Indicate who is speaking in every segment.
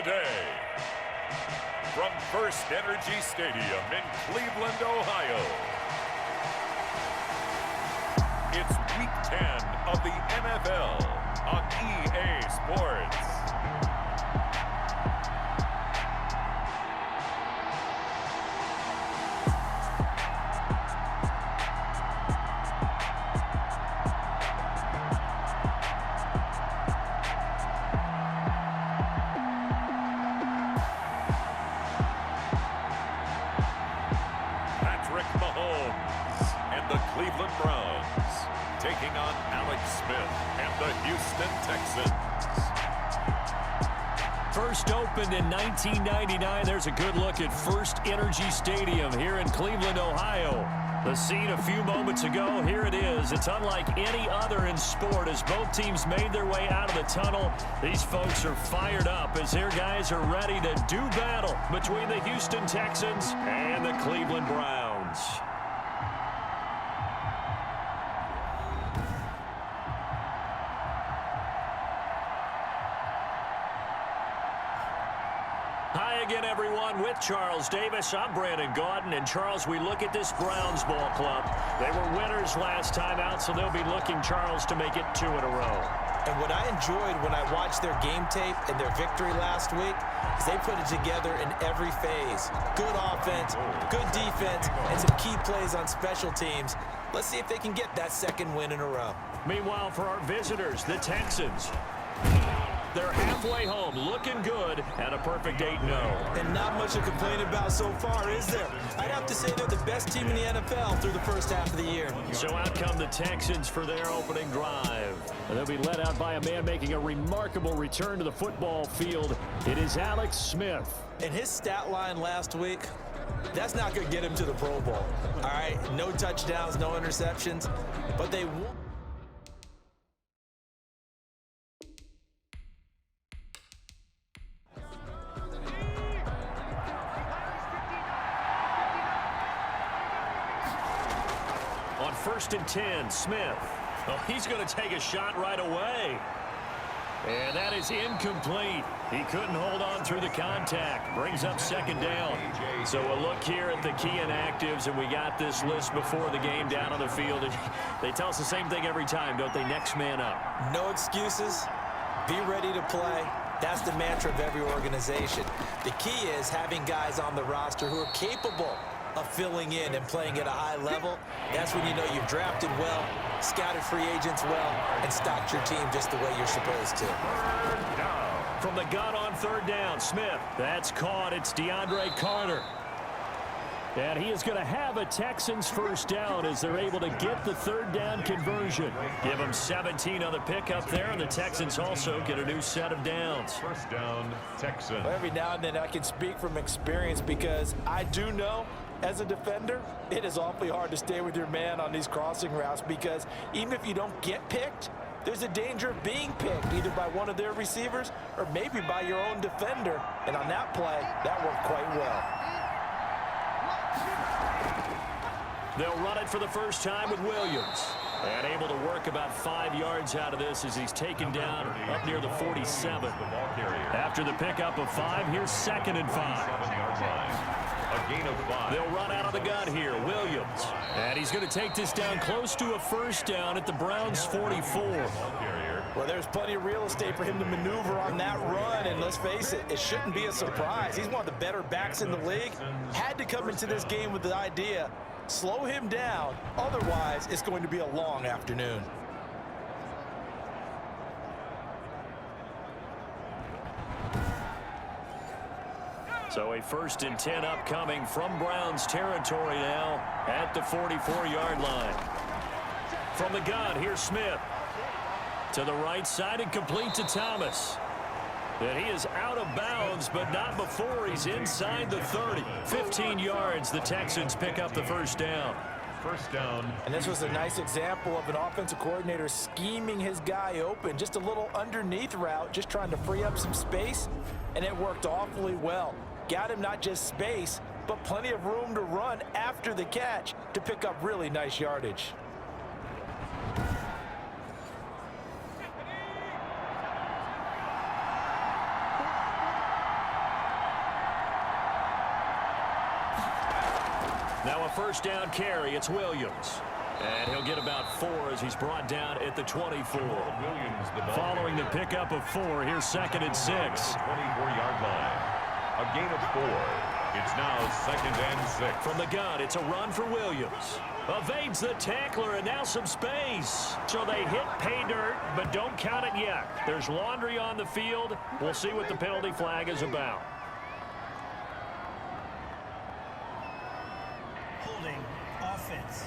Speaker 1: today. From First Energy Stadium in Cleveland, Ohio, it's Week 10 of the NFL on EA Sports. Cleveland Browns taking on Alex Smith and the Houston Texans.
Speaker 2: First opened in 1999. There's a good look at First Energy Stadium here in Cleveland, Ohio. The scene a few moments ago, here it is. It's unlike any other in sport as both teams made their way out of the tunnel. These folks are fired up as their guys are ready to do battle between the Houston Texans and the Cleveland Browns. Hi again, everyone. With Charles Davis, I'm Brandon Gaudin. And, Charles, we look at this Browns ball club. They were winners last time out, so they'll be looking, Charles, to make it 2 in a row.
Speaker 3: And what I enjoyed when I watched their game tape and their victory last week is they put it together in every phase. Good offense, good defense, and some key plays on special teams. Let's see if they can get that second win in a row.
Speaker 2: Meanwhile, for our visitors, the Texans, they're halfway home, looking good, and a perfect 8-0.
Speaker 3: And not much to complain about so far, is there? I'd have to say they're the best team in the NFL through the first half of the year.
Speaker 2: So out come the Texans for their opening drive. And they'll be led out by a man making a remarkable return to the football field. It is Alex Smith.
Speaker 3: And his stat line last week, that's not going to get him to the Pro Bowl. All right, no touchdowns, no interceptions, but they won.
Speaker 2: On 1st and 10, Smith. Oh, he's going to take a shot right away. And that is incomplete. He couldn't hold on through the contact. Brings up 2nd down. So a look here at the key inactives, and we got this list before the game down on the field. They tell us the same thing every time, don't they? Next man up.
Speaker 3: No excuses. Be ready to play. That's the mantra of every organization. The key is having guys on the roster who are capable of filling in and playing at a high level. That's when you know you've drafted well, scouted free agents well, and stocked your team just the way you're supposed to.
Speaker 2: From the gun on 3rd down, Smith. That's caught. It's DeAndre Carter. And he is going to have a Texans first down as they're able to get the 3rd down conversion. Give them 17 on the pickup there, and the Texans also get a new set of downs.
Speaker 1: First down, Texans.
Speaker 3: Well, every now and then I can speak from experience because I do know as a defender, it is awfully hard to stay with your man on these crossing routes because even if you don't get picked, there's a danger of being picked either by one of their receivers or maybe by your own defender. And on that play, that worked quite well.
Speaker 2: They'll run it for the first time with Williams. And able to work about 5 yards out of this as he's taken down up near the 47. After the pickup of 5, here's 2nd and 5.
Speaker 1: A gain of 5.
Speaker 2: They'll run out of the gun here. Williams. And he's going to take this down close to a first down at the Browns' 44.
Speaker 3: Well, there's plenty of real estate for him to maneuver on that run, and let's face it, it shouldn't be a surprise. He's one of the better backs in the league. Had to come into this game with the idea, slow him down, otherwise it's going to be a long afternoon.
Speaker 2: So a 1st and 10 upcoming from Browns territory now at the 44-yard line. From the gun, here's Smith. To the right side and complete to Thomas. And he is out of bounds, but not before he's inside the 30. 15 yards, the Texans pick up the first down.
Speaker 1: First down.
Speaker 3: And this was a nice example of an offensive coordinator scheming his guy open. Just a little underneath route, just trying to free up some space, and it worked awfully well. Got him not just space, but plenty of room to run after the catch to pick up really nice yardage.
Speaker 2: Now a first down carry. It's Williams. And he'll get about 4 as he's brought down at the 24.
Speaker 1: Williams, the ball.
Speaker 2: Following the pickup of 4, here's 2nd and 6.
Speaker 1: 24-yard line. A gain of 4. It's now 2nd and 6.
Speaker 2: From the gun, it's a run for Williams. Evades the tackler, and now some space. So they hit pay dirt, but don't count it yet. There's laundry on the field. We'll see what the penalty flag is about.
Speaker 4: Holding offense.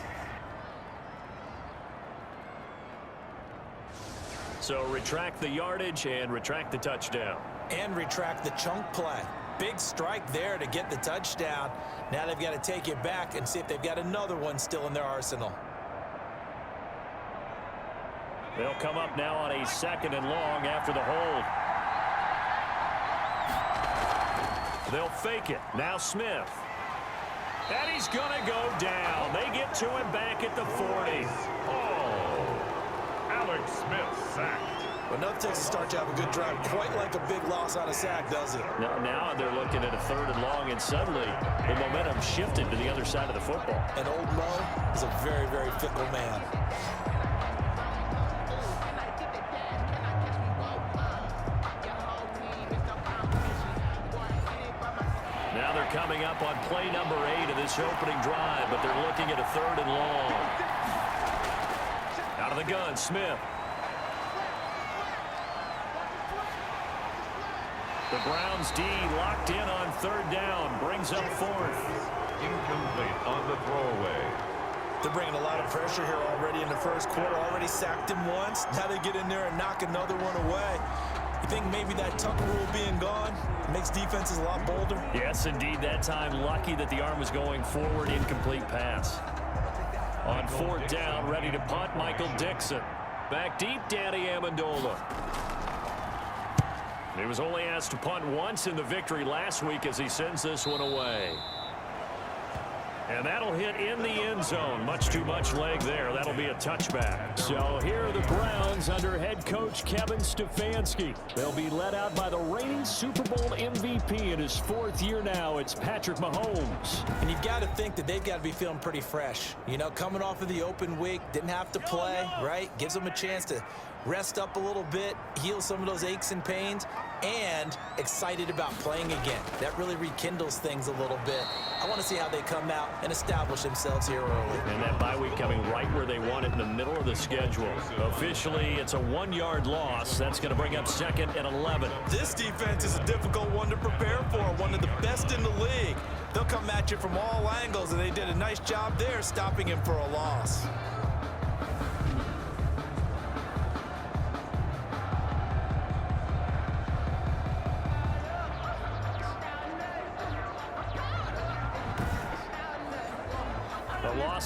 Speaker 2: So retract the yardage and retract the touchdown.
Speaker 3: And retract the chunk play. Big strike there to get the touchdown. Now they've got to take it back and see if they've got another one still in their arsenal.
Speaker 2: They'll come up now on a 2nd and long after the hold. They'll fake it. Now Smith. And he's going to go down. They get to him back at the 40.
Speaker 1: Alex Smith sacked.
Speaker 3: But enough takes to start to have a good drive. Quite like a big loss on a sack, does it?
Speaker 2: Now they're looking at a 3rd and long, and suddenly the momentum shifted to the other side of the football.
Speaker 3: And old Mo is a very, very fickle man.
Speaker 2: Now they're coming up on play number 8 of this opening drive, but they're looking at a 3rd and long. Out of the gun, Smith. The Browns D locked in on 3rd down, brings up 4th.
Speaker 1: Incomplete on the throwaway.
Speaker 3: They're bringing a lot of pressure here already in the first quarter. Already sacked him once. Now they get in there and knock another one away. You think maybe that Tucker rule being gone makes defenses a lot bolder?
Speaker 2: Yes, indeed. That time, lucky that the arm was going forward. Incomplete pass. On 4th down, ready to punt, Michael Dixon. Back deep, Danny Amendola. He was only asked to punt once in the victory last week as he sends this one away. And that'll hit in the end zone. Much too much leg there. That'll be a touchback. So here are the Browns under head coach Kevin Stefanski. They'll be led out by the reigning Super Bowl MVP in his 4th year now. It's Patrick Mahomes.
Speaker 3: And you've got to think that they've got to be feeling pretty fresh. You know, coming off of the open week, didn't have to play, right? Gives them a chance to rest up a little bit, heal some of those aches and pains, and excited about playing again. That really rekindles things a little bit. I want to see how they come out and establish themselves here early.
Speaker 2: And that bye week coming right where they want it in the middle of the schedule. Officially, it's a 1-yard loss. That's going to bring up 2nd and 11.
Speaker 3: This defense is a difficult one to prepare for, one of the best in the league. They'll come at you from all angles, and they did a nice job there stopping him for a loss.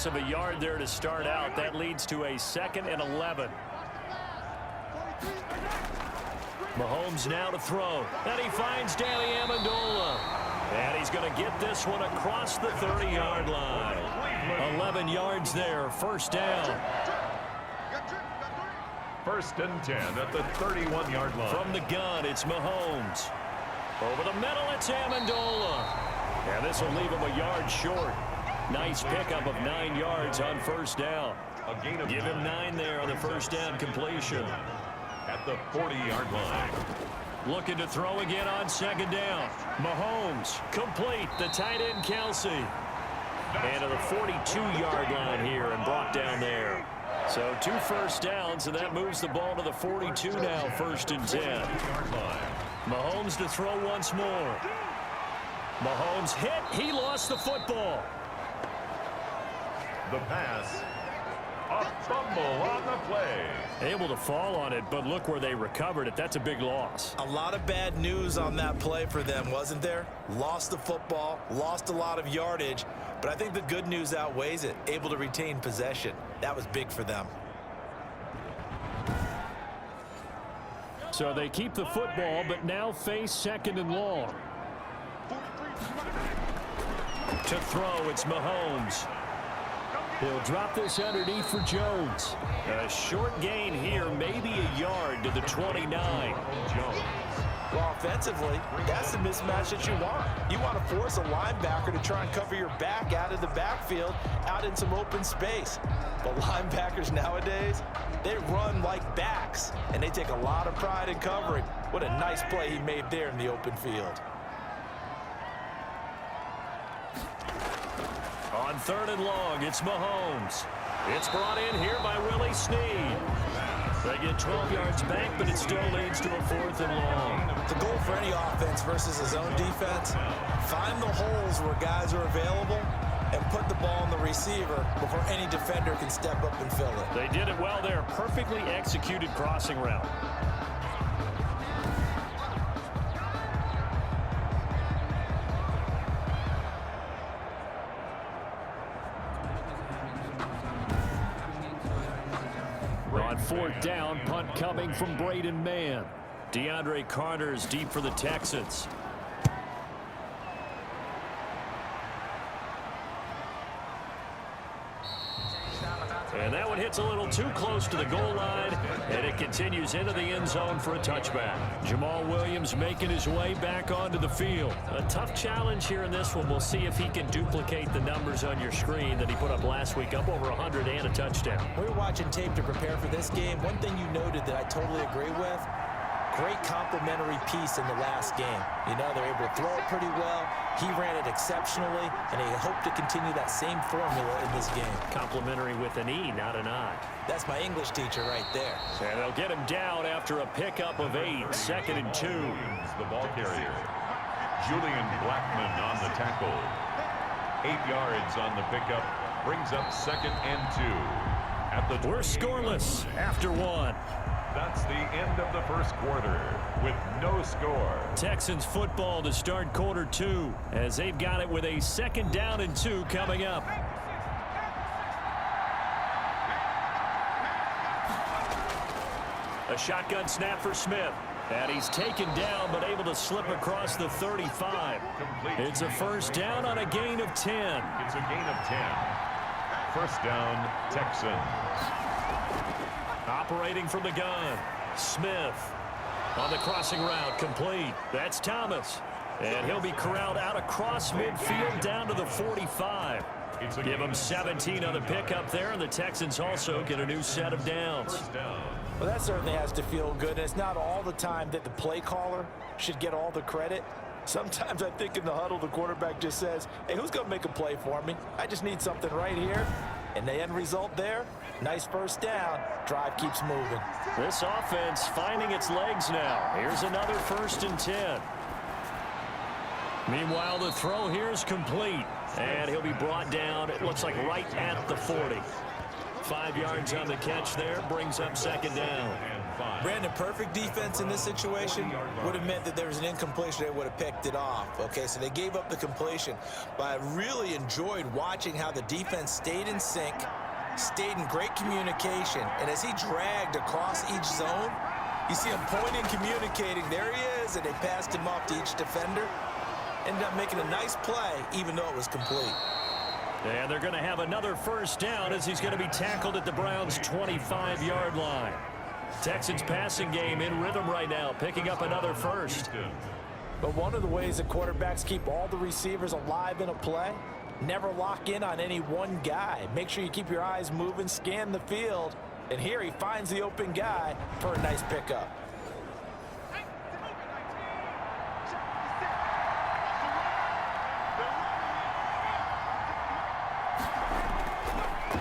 Speaker 2: Of a yard there to start out. That leads to a 2nd and 11. Mahomes now to throw. And he finds Danny Amendola. And he's going to get this one across the 30-yard line. 11 yards there. 1st down.
Speaker 1: 1st and 10 at the 31-yard line.
Speaker 2: From the gun, it's Mahomes. Over the middle, it's Amendola. And this will leave him a yard short. Nice pickup of 9 yards on 1st down.
Speaker 1: A gain of
Speaker 2: Give him 9 there on the 1st down completion.
Speaker 1: At the 40-yard line.
Speaker 2: Looking to throw again on 2nd down. Mahomes complete. The tight end Kelsey. And to the 42-yard line here and brought down there. So 2 first downs, and that moves the ball to the 42 now, 1st and 10. Mahomes to throw once more. Mahomes hit. He lost the football.
Speaker 1: The pass. A fumble on the play.
Speaker 2: Able to fall on it, but look where they recovered it. That's a big loss.
Speaker 3: A lot of bad news on that play for them, wasn't there? Lost the football, lost a lot of yardage, but I think the good news outweighs it. Able to retain possession. That was big for them.
Speaker 2: So they keep the football, but now face 2nd and long. To throw, it's Mahomes. He'll drop this underneath for Jones. A short gain here, maybe a yard to the 29.
Speaker 1: Jones.
Speaker 3: Well, offensively, that's the mismatch that you want. You want to force a linebacker to try and cover your back out of the backfield, out in some open space. But linebackers nowadays, they run like backs, and they take a lot of pride in covering. What a nice play he made there in the open field.
Speaker 2: On 3rd and long, it's Mahomes. It's brought in here by Willie Snead. They get 12 yards back, but it still leads to a 4th and long.
Speaker 3: The goal for any offense versus a zone defense, find the holes where guys are available and put the ball on the receiver before any defender can step up and fill it.
Speaker 2: They did it well there. Perfectly executed crossing route. On 4th down, punt coming from Braden Mann. DeAndre Carter's deep for the Texans. And that one hits a little too close to the goal line, and it continues into the end zone for a touchback. Jamal Williams making his way back onto the field. A tough challenge here in this one. We'll see if he can duplicate the numbers on your screen that he put up last week, up over 100 and a touchdown.
Speaker 3: We were watching tape to prepare for this game. One thing you noted that I totally agree with, great complimentary piece in the last game. You know, they're able to throw it pretty well. He ran it exceptionally, and they hope to continue that same formula in this game.
Speaker 2: Complimentary with an E, not an I.
Speaker 3: That's my English teacher right there.
Speaker 2: And they'll get him down after a pickup of 8, 2nd and 2.
Speaker 1: The ball carrier. Julian Blackman on the tackle. 8 yards on the pickup. Brings up 2nd and 2.
Speaker 2: We're scoreless after 1.
Speaker 1: That's the end of the first quarter with no score.
Speaker 2: Texans football to start quarter 2 as they've got it with a 2nd down and 2 coming up. A shotgun snap for Smith. And he's taken down but able to slip across the 35. It's a 1st down on a gain of 10.
Speaker 1: It's a gain of 10. 1st down, Texans.
Speaker 2: Operating from the gun, Smith on the crossing route, complete. That's Thomas, and he'll be corralled out across midfield down to the 45. Give him 17 on the pickup there, and the Texans also get a new set of downs.
Speaker 3: Well, that certainly has to feel good, and it's not all the time that the play caller should get all the credit. Sometimes I think in the huddle, the quarterback just says, hey, who's going to make a play for me? I just need something right here. And the end result there, nice 1st down. Drive keeps moving.
Speaker 2: This offense finding its legs now. Here's another 1st and 10. Meanwhile, the throw here is complete. And he'll be brought down, it looks like right at the 40. 5 yards on the catch there, brings up 2nd down.
Speaker 3: Brandon, perfect defense in this situation would have meant that there was an incompletion. They would have picked it off. Okay, so they gave up the completion. But I really enjoyed watching how the defense stayed in sync, stayed in great communication. And as he dragged across each zone, you see him pointing, communicating. There he is, and they passed him off to each defender. Ended up making a nice play, even though it was complete.
Speaker 2: And they're going to have another 1st down as he's going to be tackled at the Browns' 25-yard line. Texans passing game in rhythm right now, picking up another 1st.
Speaker 3: But one of the ways that quarterbacks keep all the receivers alive in a play, never lock in on any one guy. Make sure you keep your eyes moving, scan the field. And here he finds the open guy for a nice pickup.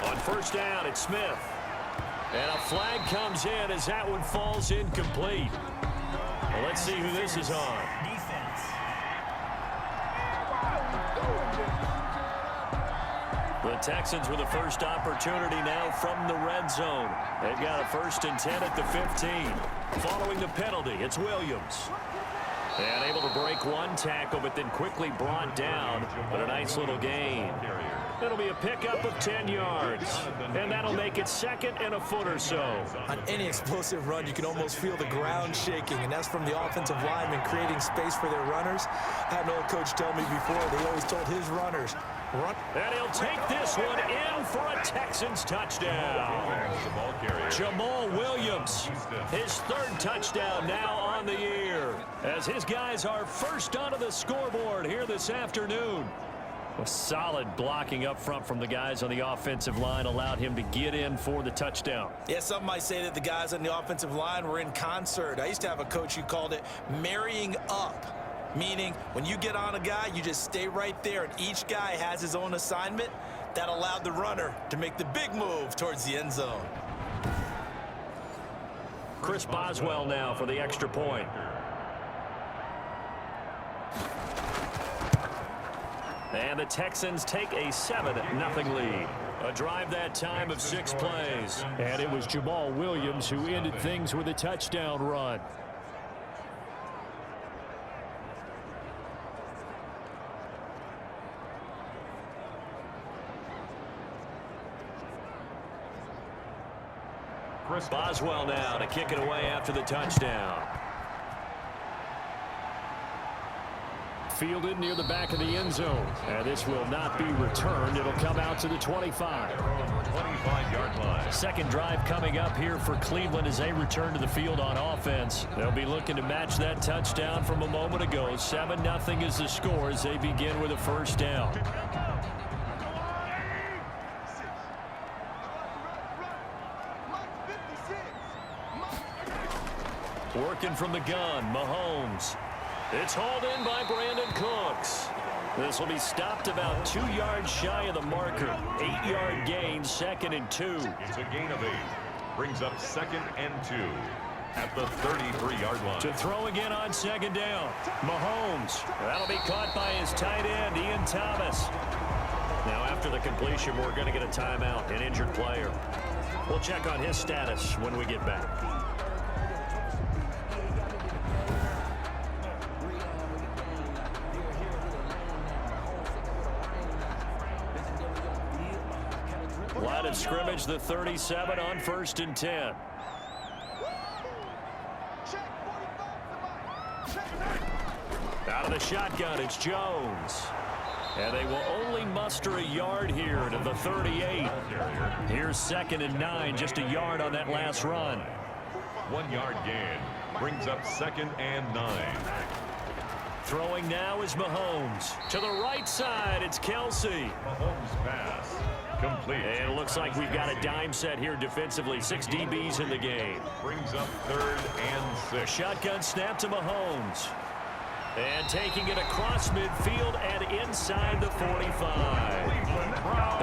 Speaker 2: On 1st down, it's Smith. And a flag comes in as that one falls incomplete. Well, let's see who this is on.
Speaker 4: Defense.
Speaker 2: The Texans with the first opportunity now from the red zone. They've got a 1st and 10 at the 15. Following the penalty, it's Williams. And able to break one tackle, but then quickly brought down. But a nice little gain. It'll be a pickup of 10 yards. And that'll make it 2nd and a foot or so.
Speaker 3: On any explosive run, you can almost feel the ground shaking, and that's from the offensive linemen creating space for their runners. I had an old coach tell me before, they always told his runners, run.
Speaker 2: And he'll take this one in for a Texans touchdown. Jamal Williams, his 3rd touchdown now on the year. as his guys are first onto the scoreboard here this afternoon. A solid blocking up front from the guys on the offensive line allowed him to get in for the touchdown.
Speaker 3: Yeah, some might say that the guys on the offensive line were in concert. I used to have a coach who called it marrying up, meaning when you get on a guy, you just stay right there, and each guy has his own assignment. That allowed the runner to make the big move towards the end zone.
Speaker 2: Chris Boswell now for the extra point. And the Texans take a 7-0 lead. A drive that time of 6 plays. And it was Jamal Williams who ended things with a touchdown run.
Speaker 1: Chris
Speaker 2: Boswell now to kick it away after the touchdown. Fielded near the back of the end zone. And this will not be returned. It'll come out to the 25.
Speaker 1: 25-yard line.
Speaker 2: Second drive coming up here for Cleveland as they return to the field on offense. They'll be looking to match that touchdown from a moment ago. 7-0 is the score as they begin with a first down. Working from the gun, Mahomes. It's hauled in by Brandon Cooks. This will be stopped about 2 yards shy of the marker. 8-yard gain, 2nd and 2.
Speaker 1: It's a gain of 8. Brings up 2nd and 2 at the 33-yard line.
Speaker 2: To throw again on 2nd down. Mahomes. That'll be caught by his tight end, Ian Thomas. Now after the completion, we're going to get a timeout, an injured player. We'll check on his status when we get back. Line of scrimmage, the 37 on 1st and 10. Out of the shotgun, it's Jones. And they will only muster a yard here to the 38. Here's 2nd and 9, just a yard on that last run.
Speaker 1: 1-yard gain. Brings up 2nd and 9.
Speaker 2: Throwing now is Mahomes. To the right side, it's Kelsey.
Speaker 1: Mahomes pass. Complete.
Speaker 2: And it looks like we've got a dime set here defensively. 6 DBs in the game.
Speaker 1: Brings up 3rd and 6.
Speaker 2: Shotgun snap to Mahomes. And taking it across midfield and inside the 45.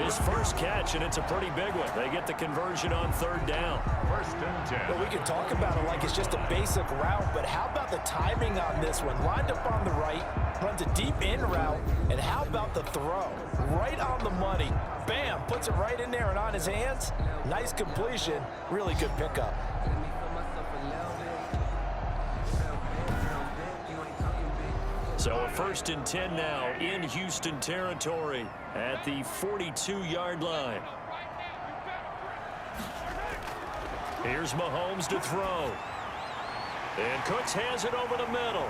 Speaker 2: His first catch, and it's a pretty big one. They get the conversion on 3rd down.
Speaker 1: 1st and 10.
Speaker 3: Well, we can talk about it like it's just a basic route, but how about the timing on this one? Lined up on the right, runs a deep in route, and how about the throw? Right on the money. Bam, puts it right in there and on his hands. Nice completion, really good pickup.
Speaker 2: So a 1st and 10 now in Houston territory at the 42-yard line. Here's Mahomes to throw. And Cooks has it over the middle.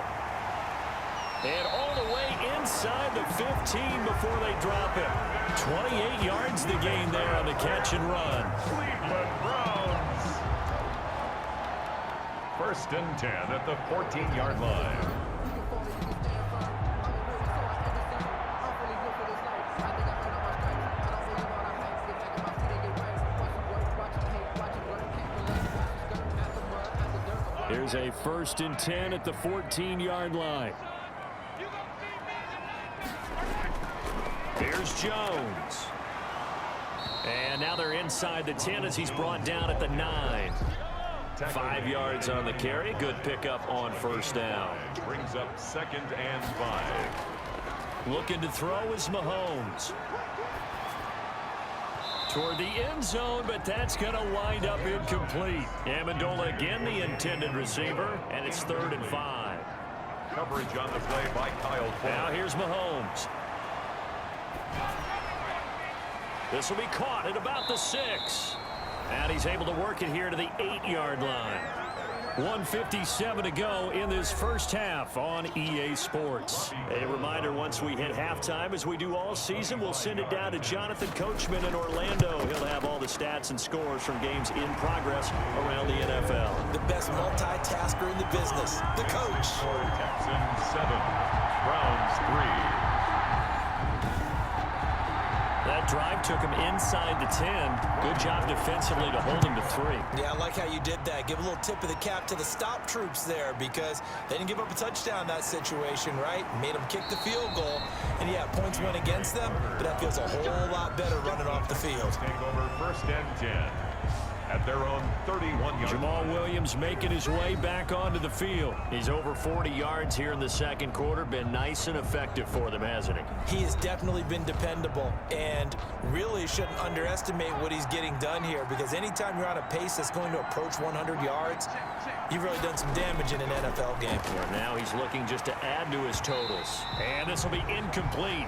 Speaker 2: And all the way inside the 15 before they drop it. 28 yards the gain there on the catch and run.
Speaker 1: Cleveland Browns. 1st and 10 at the 14-yard line.
Speaker 2: Here's a 1st and 10 at the 14-yard line. Here's Jones. And now they're inside the 10 as he's brought down at the 9. 5 yards on the carry. Good pickup on 1st down.
Speaker 1: Brings up 2nd and 5.
Speaker 2: Looking to throw is Mahomes. Toward the end zone, but that's going to wind up incomplete. Amendola again the intended receiver, and it's 3rd and 5.
Speaker 1: Coverage on the play by Kyle Fuller.
Speaker 2: Now here's Mahomes. This will be caught at about the 6. And he's able to work it here to the 8-yard line. 1:57 to go in this first half on EA Sports. A reminder, once we hit halftime, as we do all season, we'll send it down to Jonathan Coachman in Orlando. He'll have all the stats and scores from games in progress around the NFL.
Speaker 3: The best multitasker in the business, the coach.
Speaker 1: Texans 7, Browns 3.
Speaker 2: That drive took him inside the 10. Good job defensively to hold him to 3.
Speaker 3: Yeah, I like how you did that. Give a little tip of the cap to the stop troops there, because they didn't give up a touchdown in that situation, right? Made them kick the field goal. And yeah, points went against them, but that feels a whole lot better running off the field.
Speaker 1: Take over 1st and 10 at their own 31-yard.
Speaker 2: Jamal Williams making his way back onto the field. He's over 40 yards here in the second quarter. Been nice and effective for them, hasn't he?
Speaker 3: He has definitely been dependable, and really shouldn't underestimate what he's getting done here, because anytime you're on a pace that's going to approach 100 yards, you've really done some damage in an NFL game.
Speaker 2: Well, now he's looking just to add to his totals. And this will be incomplete.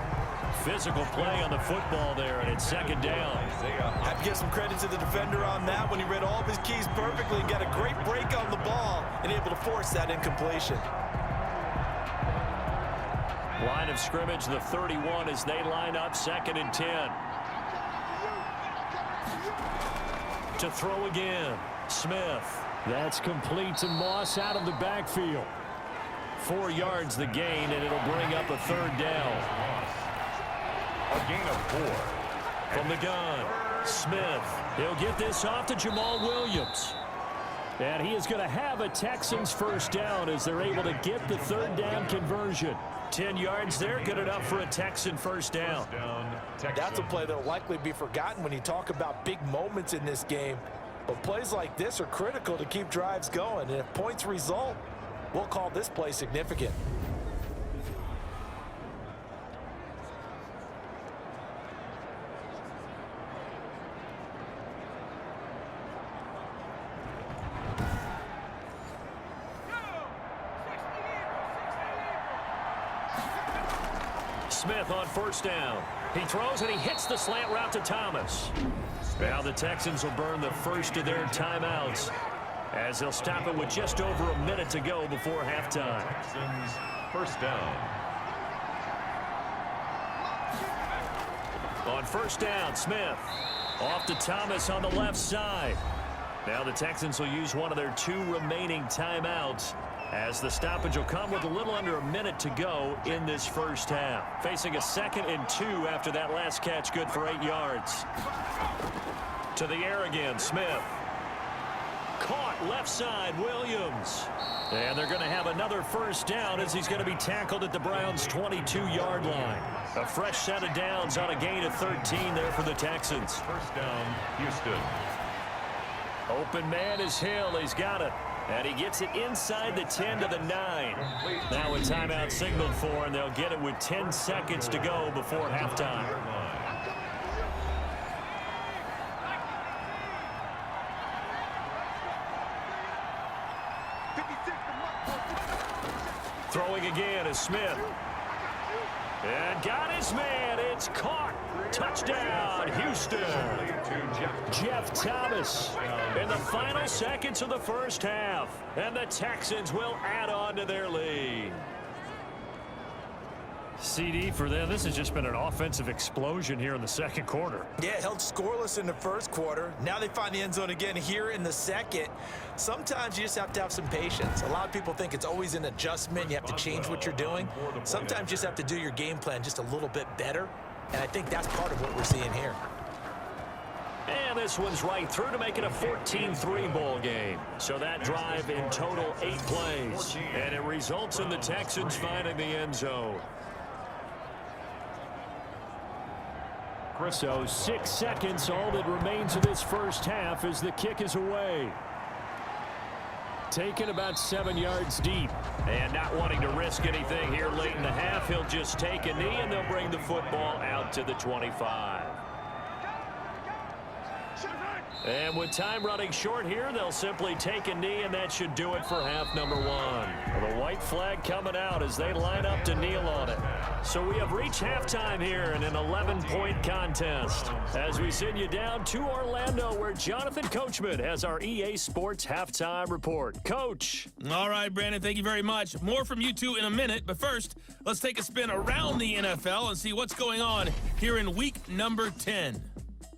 Speaker 2: Physical play on the football there, and it's 2nd down.
Speaker 3: I have to give some credit to the defender on that when he read all of his keys perfectly and got a great break on the ball and able to force that incompletion.
Speaker 2: Line of scrimmage, the 31, as they line up 2nd and 10. To throw again, Smith. That's complete to Moss out of the backfield. 4 yards the gain, and it'll bring up a 3rd down.
Speaker 1: A gain of 4.
Speaker 2: From the gun, Smith. He'll get this off to Jamal Williams. And he is going to have a Texans 1st down as they're able to get the 3rd down conversion. 10 yards there, good enough for a Texan 1st down.
Speaker 3: That's a play that will likely be forgotten when you talk about big moments in this game. But plays like this are critical to keep drives going. And if points result, we'll call this play significant.
Speaker 2: Smith on 1st down. He throws and he hits the slant route to Thomas. Now the Texans will burn the first of their timeouts as they'll stop it with just over a minute to go before halftime.
Speaker 1: Texans 1st down.
Speaker 2: On 1st down, Smith. Off to Thomas on the left side. Now the Texans will use one of their 2 remaining timeouts, as the stoppage will come with a little under a minute to go in this first half. Facing a 2nd and 2 after that last catch, good for 8 yards. To the air again, Smith. Caught left side, Williams. And they're going to have another 1st down as he's going to be tackled at the Browns' 22-yard line. A fresh set of downs on a gain of 13 there for the Texans.
Speaker 1: 1st down, Houston.
Speaker 2: Open man is Hill. He's got it. And he gets it inside the 10 to the 9. Now a timeout signaled for, and they'll get it with 10 seconds to go before halftime. Throwing again is Smith. And got his man. It's caught. Touchdown, Houston. Jeff Thomas in the final seconds of the first half. And the Texans will add on to their lead. CD for them, this has just been an offensive explosion here in the second quarter.
Speaker 3: Yeah, held scoreless in the first quarter. Now they find the end zone again here in the second. Sometimes you just have to have some patience. A lot of people think it's always an adjustment. You have to change what you're doing. Sometimes you just have to do your game plan just a little bit better. And I think that's part of what we're seeing here.
Speaker 2: And this one's right through to make it a 14-3 ball game. So that drive in total 8 plays. And it results in the Texans finding the end zone. So 6 seconds, all that remains of this first half as the kick is away. Taken about 7 yards deep. And not wanting to risk anything here late in the half, he'll just take a knee and they'll bring the football out to the 25. And with time running short here, they'll simply take a knee, and that should do it for half number 1. Well, The white flag coming out as they line up to kneel on it. So we have reached halftime here in an 11-point contest. As we send you down to Orlando, where Jonathan Coachman has our EA Sports halftime report. Coach.
Speaker 5: All right, Brandon, thank you very much. More from you two in a minute, but first, let's take a spin around the NFL and see what's going on here in week number 10.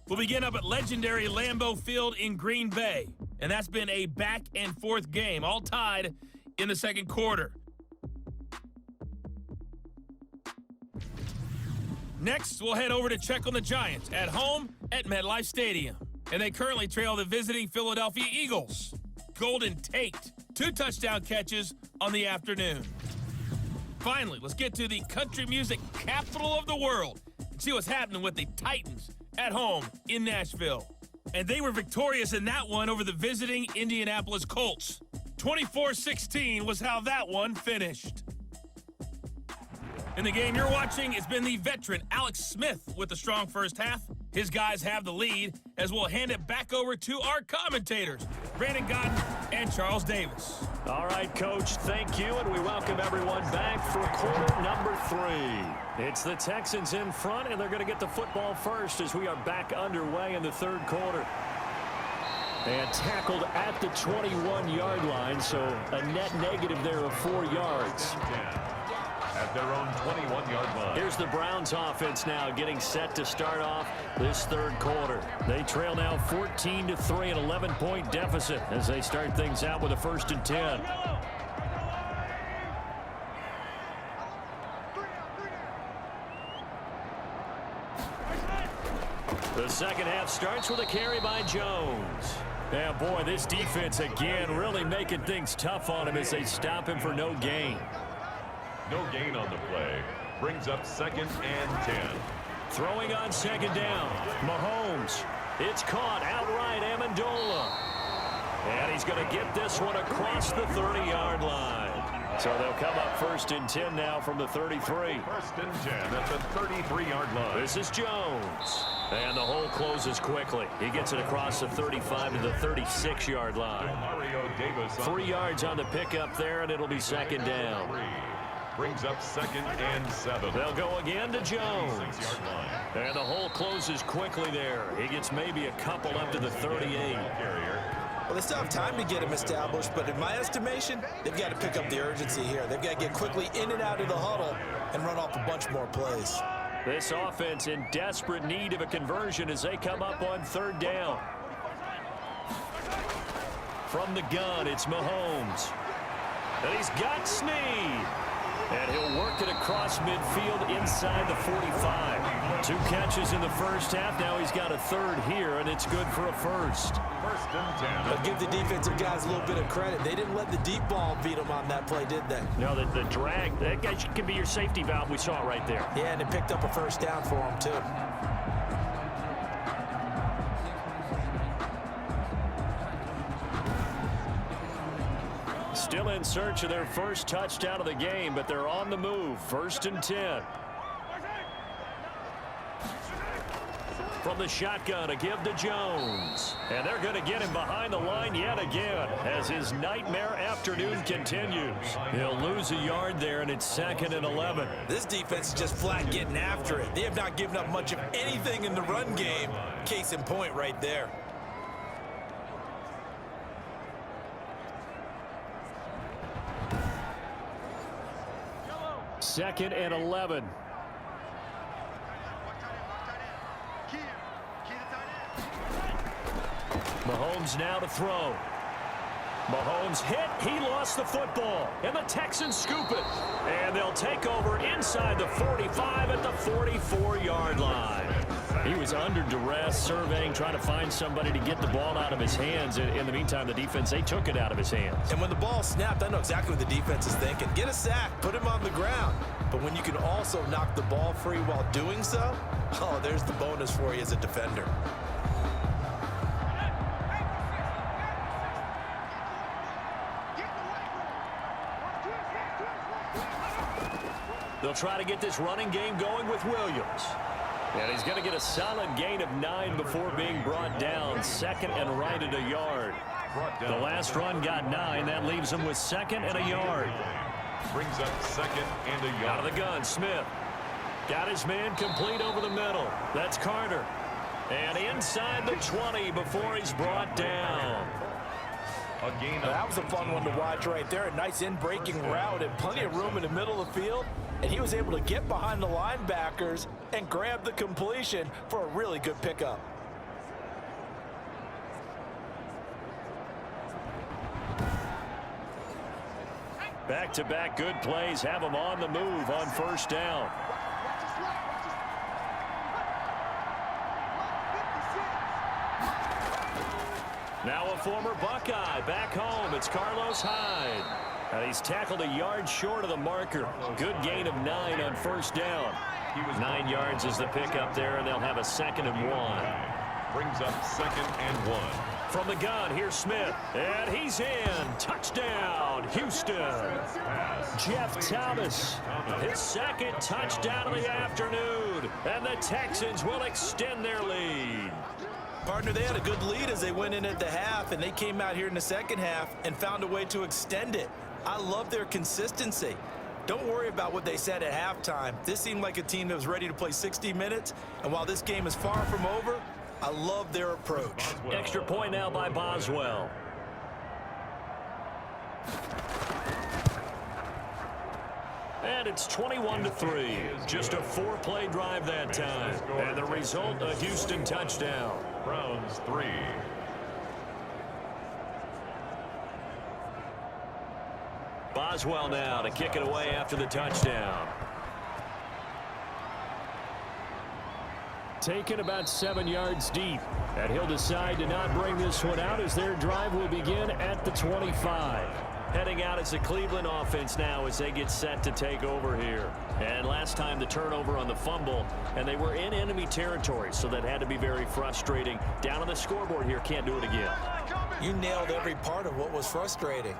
Speaker 5: We'll begin up at legendary Lambeau Field in Green Bay, and that's been a back-and-forth game, all tied in the second quarter. Next, we'll head over to check on the Giants at home at MetLife Stadium. And they currently trail the visiting Philadelphia Eagles. Golden Tate, 2 touchdown catches on the afternoon. Finally, let's get to the country music capital of the world and see what's happening with the Titans at home in Nashville. And they were victorious in that one over the visiting Indianapolis Colts. 24-16 was how that one finished. In the game you're watching, it's been the veteran Alex Smith with a strong first half. His guys have the lead as we'll hand it back over to our commentators, Brandon Godden and Charles Davis.
Speaker 2: All right, Coach, thank you, and we welcome everyone back for quarter number 3. It's the Texans in front, and they're going to get the football first as we are back underway in the third quarter. And tackled at the 21-yard line, so a net negative there of 4 yards.
Speaker 1: At their own 21-yard line.
Speaker 2: Here's the Browns offense now getting set to start off this third quarter. They trail now 14-3, an 11-point deficit as they start things out with a 1st and 10. The second half starts with a carry by Jones. Yeah, boy, this defense again really making things tough on him as they stop him for no gain.
Speaker 1: No gain on the play. Brings up 2nd and 10.
Speaker 2: Throwing on 2nd down. Mahomes. It's caught outright. Amendola. And he's going to get this one across the 30-yard line. So they'll come up 1st and 10 now from the 33.
Speaker 1: 1st and 10 at the 33-yard line.
Speaker 2: This is Jones. And the hole closes quickly. He gets it across the 35 to the 36-yard line.
Speaker 1: Mario Davis
Speaker 2: 3 yards on the pickup there, and it'll be 2nd down.
Speaker 1: Brings up 2nd and 7.
Speaker 2: They'll go again to Jones. And the hole closes quickly there. He gets maybe a couple up to the 38.
Speaker 3: Well, they still have time to get him established, but in my estimation, they've got to pick up the urgency here. They've got to get quickly in and out of the huddle and run off a bunch more plays.
Speaker 2: This offense in desperate need of a conversion as they come up on 3rd down. From the gun, it's Mahomes. And he's got Snead. And he'll work it across midfield inside the 45. 2 catches in the first half. Now he's got a 3rd here, and it's good for a 1st.
Speaker 1: 1st and 10.
Speaker 3: But give the defensive guys a little bit of credit. They didn't let the deep ball beat them on that play, did they?
Speaker 2: No, the drag, that guy can be your safety valve. We saw it right there.
Speaker 3: Yeah, and it picked up a 1st down for them, too.
Speaker 2: Still in search of their first touchdown of the game, but they're on the move. 1st and 10. From the shotgun, a give to Jones. And they're going to get him behind the line yet again as his nightmare afternoon continues. He'll lose a yard there, and it's 2nd and 11.
Speaker 3: This defense is just flat getting after it. They have not given up much of anything in the run game. Case in point right there.
Speaker 2: 2nd and 11. Mahomes now to throw. Mahomes hit. He lost the football. And the Texans scoop it. And they'll take over inside the 45 at the 44-yard line. He was under duress, surveying, trying to find somebody to get the ball out of his hands. In the meantime, the defense, they took it out of his hands.
Speaker 3: And when the ball snapped, I know exactly what the defense is thinking. Get a sack, put him on the ground. But when you can also knock the ball free while doing so, oh, there's the bonus for you as a defender.
Speaker 2: They'll try to get this running game going with Williams. And he's going to get a solid gain of 9 before being brought down. 2nd and right at a yard.
Speaker 1: Brought
Speaker 2: The
Speaker 1: down.
Speaker 2: last run got 9. That leaves him with 2nd and a yard.
Speaker 1: Brings up 2nd and a
Speaker 2: Out
Speaker 1: yard.
Speaker 2: of the gun, Smith. Got his man complete over the middle. That's Carter. And inside the 20 before he's brought down.
Speaker 1: A gain of
Speaker 3: That was a fun one to watch right there. A nice in-breaking route and plenty of room in the middle of the field. And he was able to get behind the linebackers and grab the completion for a really good pickup.
Speaker 2: Back-to-back good plays have him on the move on first down. Now a former Buckeye back home. It's Carlos Hyde. And he's tackled a yard short of the marker. Good gain of 9 on first down. 9 yards is the pickup there, and they'll have a 2nd and 1.
Speaker 1: brings up 2nd and 1.
Speaker 2: From the gun, here's Smith. And he's in. Touchdown, Houston. Jeff Thomas, his 2nd touchdown of the afternoon. And the Texans will extend their lead.
Speaker 3: Partner, they had a good lead as they went in at the half, and they came out here in the second half and found a way to extend it. I love their consistency. Don't worry about what they said at halftime. This seemed like a team that was ready to play 60 minutes, and while this game is far from over, I love their approach.
Speaker 2: Extra point now by Boswell. And it's 21-3. Just a 4-play drive that time. And the result, a Houston touchdown.
Speaker 1: Browns 3.
Speaker 2: Boswell now to kick it away after the touchdown. Taken about 7 yards deep. And he'll decide to not bring this one out as their drive will begin at the 25. Heading out as the Cleveland offense now as they get set to take over here. And last time the turnover on the fumble, and they were in enemy territory, so that had to be very frustrating. Down on the scoreboard here, can't do it again.
Speaker 3: You nailed every part of what was frustrating.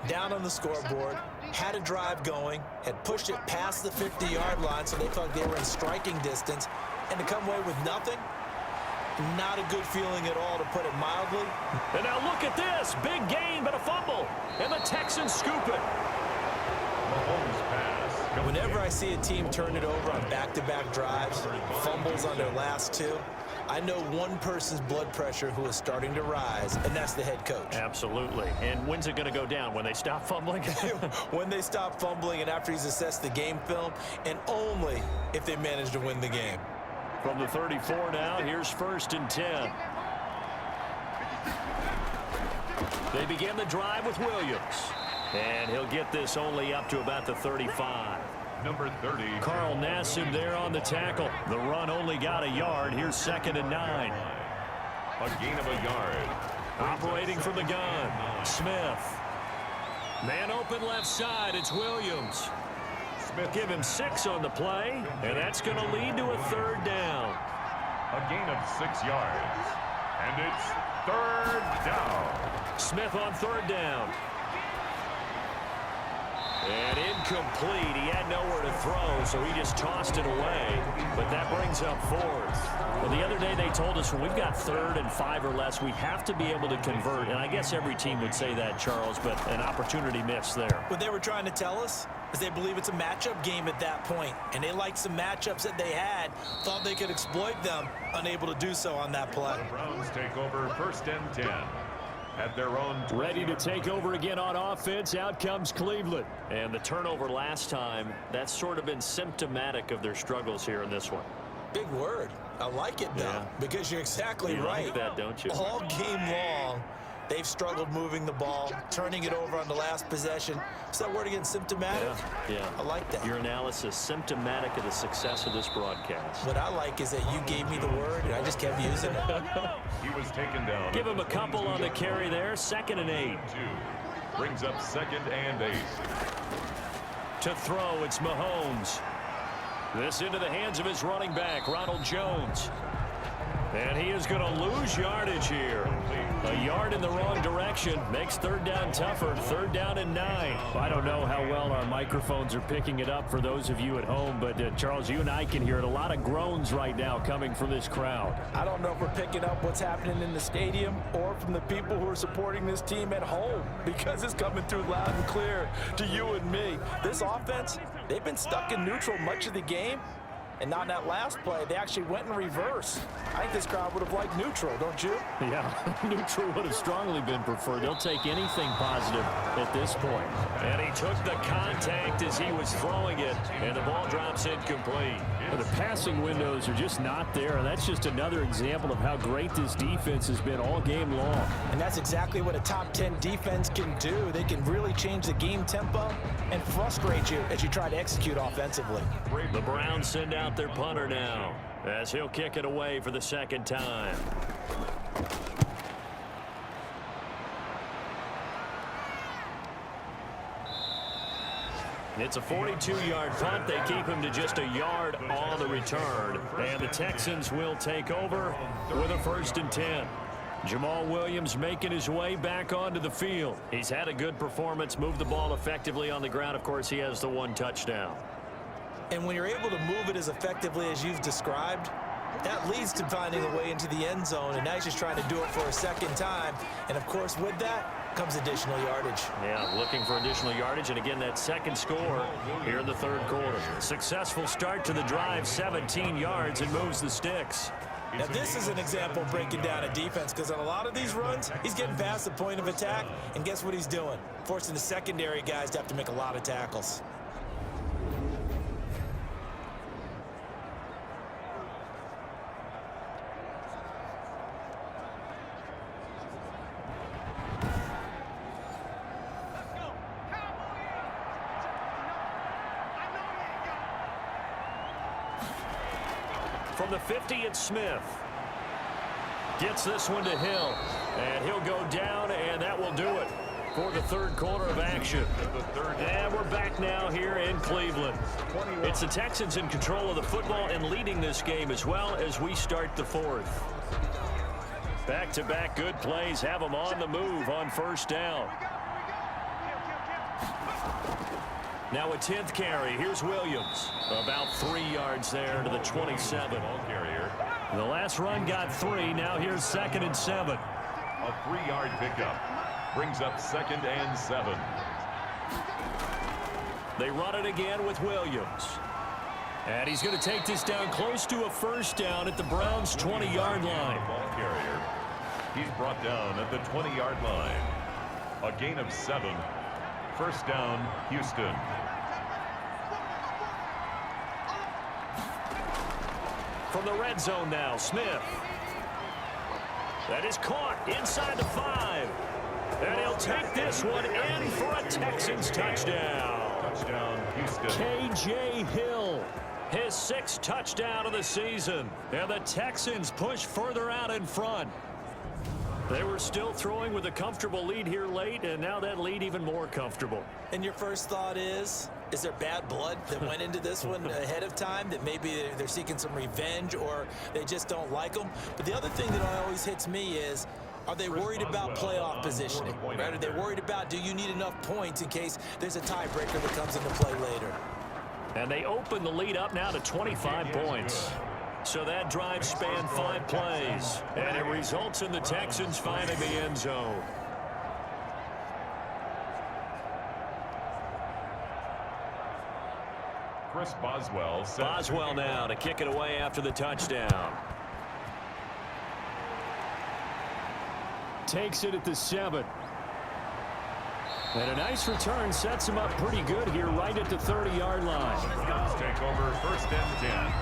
Speaker 3: Down on the scoreboard, had a drive going, had pushed it past the 50-yard line so they thought they were in striking distance, and to come away with nothing, not a good feeling at all, to put it mildly.
Speaker 2: And now look at this. Big gain, but a fumble. And the Texans scoop it.
Speaker 1: Mahomes pass.
Speaker 3: Whenever I see a team turn it over on back-to-back drives, fumbles on their last two, I know one person's blood pressure who is starting to rise, and that's the head coach.
Speaker 2: Absolutely. And when's it going to go down? When they stop fumbling?
Speaker 3: When they stop fumbling and after he's assessed the game film, and only if they manage to win the game.
Speaker 2: From the 34 now, here's 1st and 10. They begin the drive with Williams. And he'll get this only up to about the 35.
Speaker 1: Number 30.
Speaker 2: Carl Nassib there on the tackle. The run only got a yard. Here's 2nd and 9.
Speaker 1: A gain of a yard.
Speaker 2: Operating from the gun, Smith. Man open left side, it's Williams.
Speaker 1: Smith.
Speaker 2: Give him 6 on the play, and that's going to lead to a 3rd down.
Speaker 1: A gain of 6 yards. And it's 3rd down.
Speaker 2: Smith on 3rd down. And incomplete. He had nowhere to throw, so he just tossed it away. But that brings up 4th. Well, the other day they told us when we've got 3rd and 5 or less, we have to be able to convert. And I guess every team would say that, Charles, but an opportunity missed there.
Speaker 3: What they were trying to tell us is they believe it's a matchup game at that point, and they liked some matchups that they had, thought they could exploit them, unable to do so on that play.
Speaker 1: The Browns take over 1st and 10. At their own.
Speaker 2: Ready to take over again on offense. Out comes Cleveland. And the turnover last time, that's sort of been symptomatic of their struggles here in this one.
Speaker 3: Big word. I like it, though,
Speaker 2: Yeah.
Speaker 3: because you're exactly
Speaker 2: You
Speaker 3: right.
Speaker 2: like that, don't you?
Speaker 3: All game long, they've struggled moving the ball, turning it over on the last possession. Is that word again, symptomatic?
Speaker 2: Yeah.
Speaker 3: I like that.
Speaker 2: Your analysis, symptomatic of the success of this broadcast.
Speaker 3: What I like is that you gave me the word, and I just kept using it.
Speaker 1: He was taken down.
Speaker 2: Give him a couple on the carry there. 2nd and 8.
Speaker 1: 2. Brings up 2nd and 8.
Speaker 2: To throw, it's Mahomes. This into the hands of his running back, Ronald Jones. And he is going to lose yardage here. A yard in the wrong direction makes third down tougher. Third down and 9. I don't know how well our microphones are picking it up for those of you at home, but Charles, you and I can hear it. A lot of groans right now coming from this crowd.
Speaker 3: I don't know if we're picking up what's happening in the stadium or from the people who are supporting this team at home, because it's coming through loud and clear to you and me. This offense, they've been stuck in neutral much of the game. And not in that last play, they actually went in reverse. I think this crowd would have liked neutral, don't you?
Speaker 2: Yeah, neutral would have strongly been preferred. They'll take anything positive at this point. And he took the contact as he was throwing it, and the ball drops incomplete. Well, the passing windows are just not there, and that's just another example of how great this defense has been all game long.
Speaker 3: And that's exactly what a top 10 defense can do. They can really change the game tempo and frustrate you as you try to execute offensively.
Speaker 2: The Browns send out their punter now as he'll kick it away for the second time. It's a 42-yard punt. They keep him to just a yard on the return. And the Texans will take over with a 1st and 10. Jamal Williams making his way back onto the field. He's had a good performance, moved the ball effectively on the ground. Of course, he has the 1 touchdown.
Speaker 3: And when you're able to move it as effectively as you've described, that leads to finding a way into the end zone, and now he's just trying to do it for a second time. And, of course, with that comes additional yardage.
Speaker 2: Yeah, looking for additional yardage, and again, that second score here in the third quarter. Successful start to the drive, 17 yards, and moves the sticks.
Speaker 3: Now, this is an example of breaking down a defense, because on a lot of these runs, he's getting past the point of attack, and guess what he's doing? Forcing the secondary guys to have to make a lot of tackles.
Speaker 2: From the 50, it's Smith. Gets this one to Hill. And he'll go down, and that will do it for the third quarter of action. And we're back now here in Cleveland. It's the Texans in control of the football and leading this game as well as we start the fourth. Back-to-back good plays have them on the move on 1st down. Now a 10th carry. Here's Williams. About 3 yards there to the 27. The last run got 3. Now here's 2nd and 7.
Speaker 1: A 3-yard pickup brings up 2nd and 7.
Speaker 2: They run it again with Williams. And he's going to take this down close to a 1st down at the Browns' 20-yard line.
Speaker 1: Ball carrier. He's brought down at the 20-yard line. A gain of 7. 1st down, Houston.
Speaker 2: From the red zone now, Smith. That is caught inside the 5. And he'll take this one in for a Texans touchdown.
Speaker 1: Touchdown, Houston.
Speaker 2: K.J. Hill, his 6th touchdown of the season. And the Texans push further out in front. They were still throwing with a comfortable lead here late, and now that lead even more comfortable.
Speaker 3: And your first thought is there bad blood that went into this one ahead of time, that maybe they're seeking some revenge or they just don't like them? But the other thing that always hits me is, are they worried about playoff positioning? Right? Are they worried about, do you need enough points in case there's a tiebreaker that comes into play later?
Speaker 2: And they open the lead up now to 25 points. So that drive spanned 5 plays, and it results in the Texans finding the end zone.
Speaker 1: Chris Boswell.
Speaker 2: Boswell now to kick it away after the touchdown. Takes it at the 7. And a nice return sets him up pretty good here right at the 30-yard line.
Speaker 1: Browns take over 1st and 10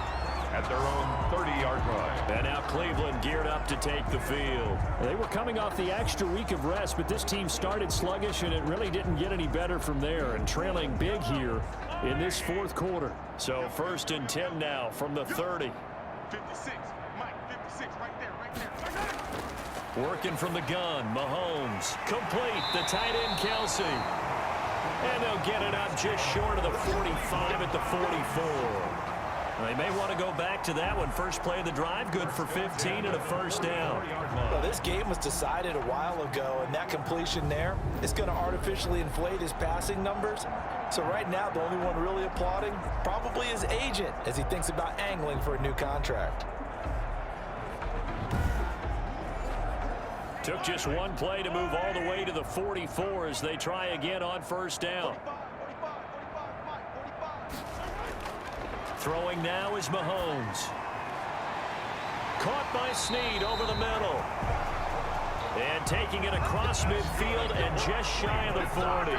Speaker 1: at their own 30-yard line.
Speaker 2: And now Cleveland geared up to take the field. They were coming off the extra week of rest, but this team started sluggish, and it really didn't get any better from there, and trailing big here in this 4th quarter. So 1st and 10 now from the 30.
Speaker 6: 56, Mike, 56, right there.
Speaker 2: Working from the gun, Mahomes. Complete, the tight end, Kelsey. And they'll get it up just short of the 45 at the 44. They may want to go back to that one. First play of the drive, good for 15 and a first down.
Speaker 3: Well, this game was decided a while ago, and that completion there is going to artificially inflate his passing numbers. So right now, the only one really applauding probably his agent as he thinks about angling for a new contract.
Speaker 2: Took just one play to move all the way to the 44 as they try again on first down. Throwing now is Mahomes. Caught by Snead over the middle. And taking it across midfield and just shy of the 40.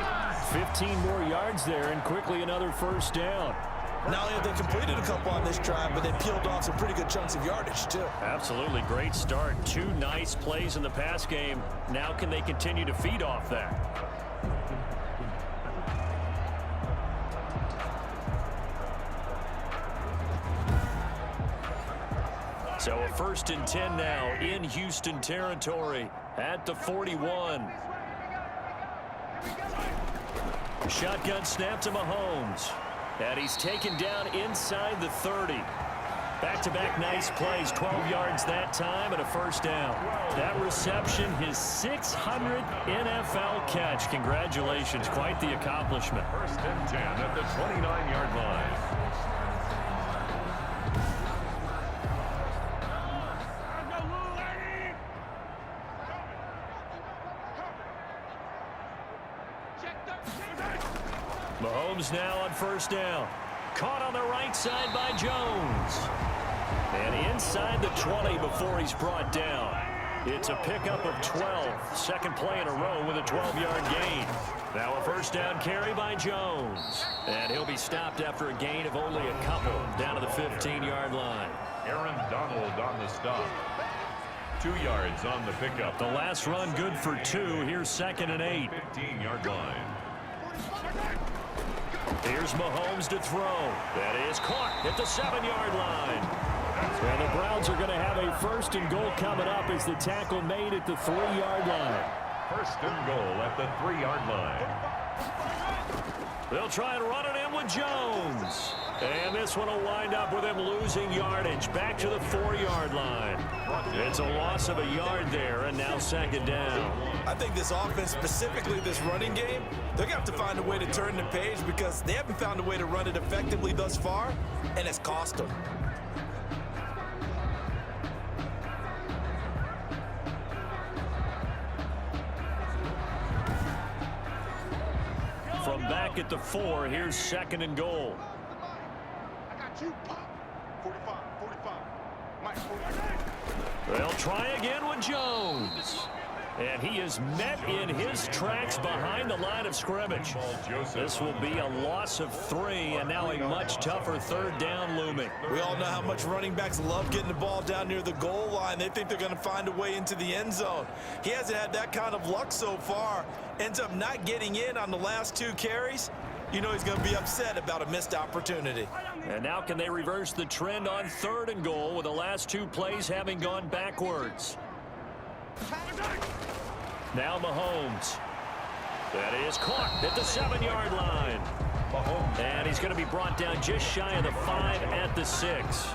Speaker 2: 15 more yards there and quickly another first down.
Speaker 3: Not only have they completed a couple on this drive, but they peeled off some pretty good chunks of yardage, too.
Speaker 2: Absolutely great start. 2 nice plays in the pass game. Now can they continue to feed off that? So a 1st and 10 now in Houston territory at the 41. Shotgun snap to Mahomes. And he's taken down inside the 30. Back-to-back nice plays, 12 yards that time and a first down. That reception, his 600th NFL catch. Congratulations, quite the accomplishment.
Speaker 1: 1st and 10 at the 29-yard line.
Speaker 2: Mahomes now on first down. Caught on the right side by Jones. And inside the 20 before he's brought down. It's a pickup of 12. Second play in a row with a 12-yard gain. Now a first down carry by Jones. And he'll be stopped after a gain of only a couple down to the 15-yard line.
Speaker 1: Aaron Donald on the stop. 2 yards on the pickup.
Speaker 2: The last run good for 2. Here's 2nd and 8.
Speaker 1: 15-yard line.
Speaker 2: Here's Mahomes to throw. That is caught at the 7-yard line. And the Browns are going to have a 1st and goal coming up as the tackle made at the 3-yard line.
Speaker 1: 1st and goal at the 3-yard line.
Speaker 2: They'll try and run it in with Jones. And this one will wind up with him losing yardage back to the 4-yard line. It's a loss of a yard there, and now 2nd down.
Speaker 3: I think this offense, specifically this running game, they're going to have to find a way to turn the page because they haven't found a way to run it effectively thus far, and it's cost them.
Speaker 2: From back at the 4, here's 2nd and goal.
Speaker 6: I got you, Pop. 45, 45. Mike, 45.
Speaker 2: They'll try again with Jones. And he is met in his tracks behind the line of scrimmage. This will be a loss of 3, and now a much tougher 3rd down looming.
Speaker 3: We all know how much running backs love getting the ball down near the goal line. They think they're going to find a way into the end zone. He hasn't had that kind of luck so far. Ends up not getting in on the last 2 carries. You know he's going to be upset about a missed opportunity.
Speaker 2: And now can they reverse the trend on 3rd and goal with the last 2 plays having gone backwards? Now Mahomes. That is caught at the 7-yard line. And he's going to be brought down just shy of the 5 at the 6.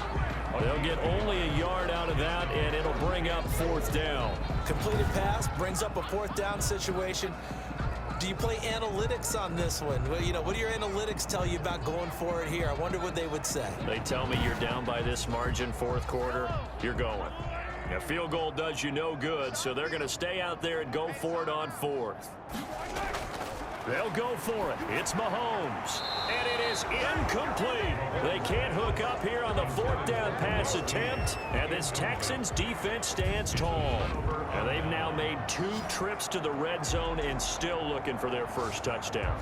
Speaker 2: They'll get only a yard out of that, and it'll bring up 4th down.
Speaker 3: Completed pass brings up a 4th down situation. Do you play analytics on this one? Well, you know, what do your analytics tell you about going for it here? I wonder what they would say.
Speaker 2: They tell me you're down by this margin 4th quarter, you're going. A field goal does you no good, so they're going to stay out there and go for it on 4th. They'll go for it. It's Mahomes. And it is incomplete. They can't hook up here on the 4th down pass attempt. And this Texans defense stands tall. And they've now made 2 trips to the red zone and still looking for their first touchdown.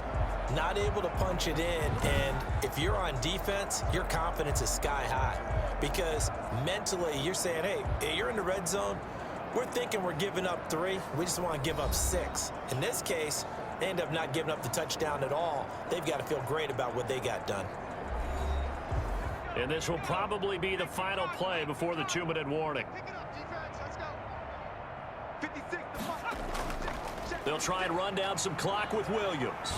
Speaker 3: Not able to punch it in, and if you're on defense, your confidence is sky high. Because mentally, you're saying, hey, you're in the red zone. We're thinking we're giving up 3. We just want to give up 6. In this case, they end up not giving up the touchdown at all. They've got to feel great about what they got done.
Speaker 2: And this will probably be the final play before the 2-minute warning.
Speaker 6: Pick it up, defense. Let's go. 56 to 5. Check.
Speaker 2: They'll try and run down some clock with Williams.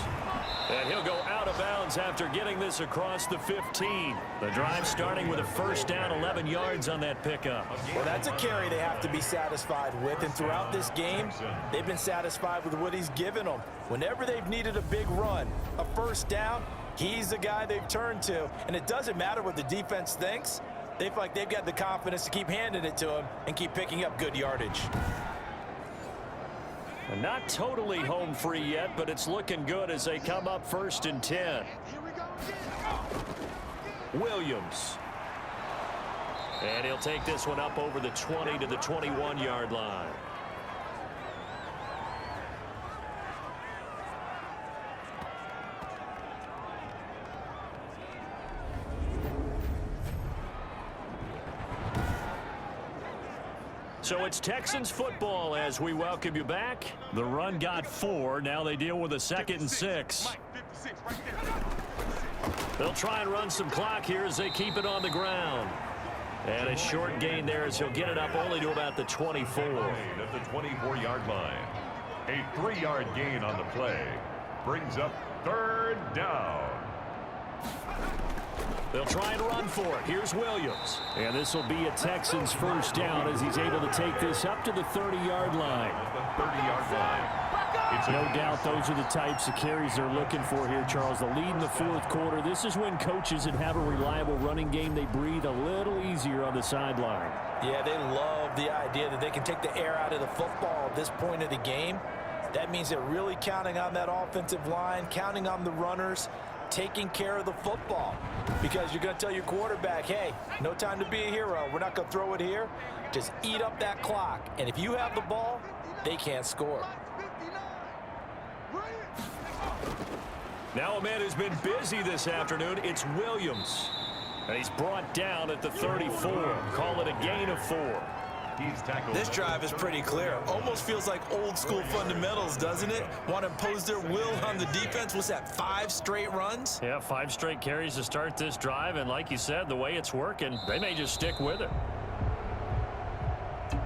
Speaker 2: And he'll go out of bounds after getting this across the 15. The drive starting with a first down, 11 yards on that pickup.
Speaker 3: Well, that's a carry they have to be satisfied with, and throughout this game, they've been satisfied with what he's given them. Whenever they've needed a big run, a first down, he's the guy they've turned to, and it doesn't matter what the defense thinks. They feel like they've got the confidence to keep handing it to him and keep picking up good yardage.
Speaker 2: Not totally home free yet, but it's looking good as they come up 1st and 10. Williams. And he'll take this one up over the 20 to the 21-yard line. So it's Texans football as we welcome you back. The run got 4. Now they deal with a 2nd and 6. They'll try and run some clock here as they keep it on the ground. And a short gain there as he'll get it up only to about the 24.
Speaker 1: At the 24-yard line. A 3-yard gain on the play. Brings up 3rd down.
Speaker 2: They'll try and run for it. Here's Williams. And this will be a Texans first down as he's able to take this up to the 30-yard line.
Speaker 1: The 30-yard line.
Speaker 2: No doubt those are the types of carries they're looking for here, Charles. The lead in the 4th quarter. This is when coaches that have a reliable running game, they breathe a little easier on the sideline.
Speaker 3: Yeah, they love the idea that they can take the air out of the football at this point of the game. That means they're really counting on that offensive line, counting on the runners, taking care of the football, because you're going to tell your quarterback, hey, no time to be a hero. We're not going to throw it here. Just eat up that clock. And if you have the ball, they can't score.
Speaker 2: Now a man who's been busy this afternoon, it's Williams. And he's brought down at the 34. Call it a gain of 4.
Speaker 1: He's tackled.
Speaker 3: This drive is pretty clear. Almost feels like old school fundamentals, doesn't it? Want to impose their will on the defense. What's that, 5 straight runs?
Speaker 2: Yeah, 5 straight carries to start this drive. And like you said, the way it's working, they may just stick with it.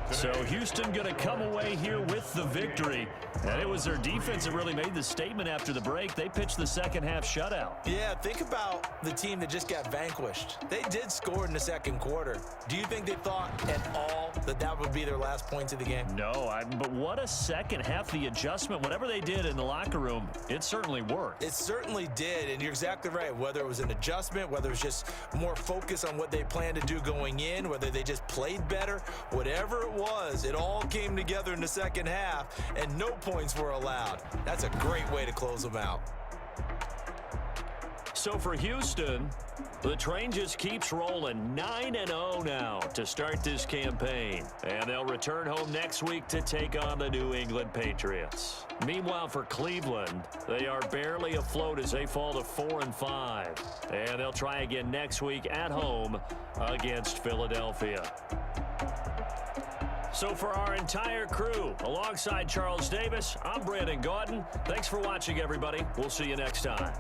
Speaker 2: So Houston going to come away here with the victory. And it was their defense that really made the statement after the break. They pitched the second half shutout.
Speaker 3: Yeah, think about the team that just got vanquished. They did score in the 2nd quarter. Do you think they thought at all that that would be their last points of the game?
Speaker 2: No, but what a second half. The adjustment, whatever they did in the locker room, it certainly worked.
Speaker 3: It certainly did, and you're exactly right. Whether it was an adjustment, whether it was just more focus on what they planned to do going in, whether they just played better, whatever it was, it all came together in the second half, and no points were allowed. That's a great way to close them out.
Speaker 2: So for Houston, the train just keeps rolling. 9-0 now to start this campaign. And they'll return home next week to take on the New England Patriots. Meanwhile, for Cleveland, they are barely afloat as they fall to 4-5. And they'll try again next week at home against Philadelphia. So for our entire crew, alongside Charles Davis, I'm Brandon Gautin. Thanks for watching, everybody. We'll see you next time.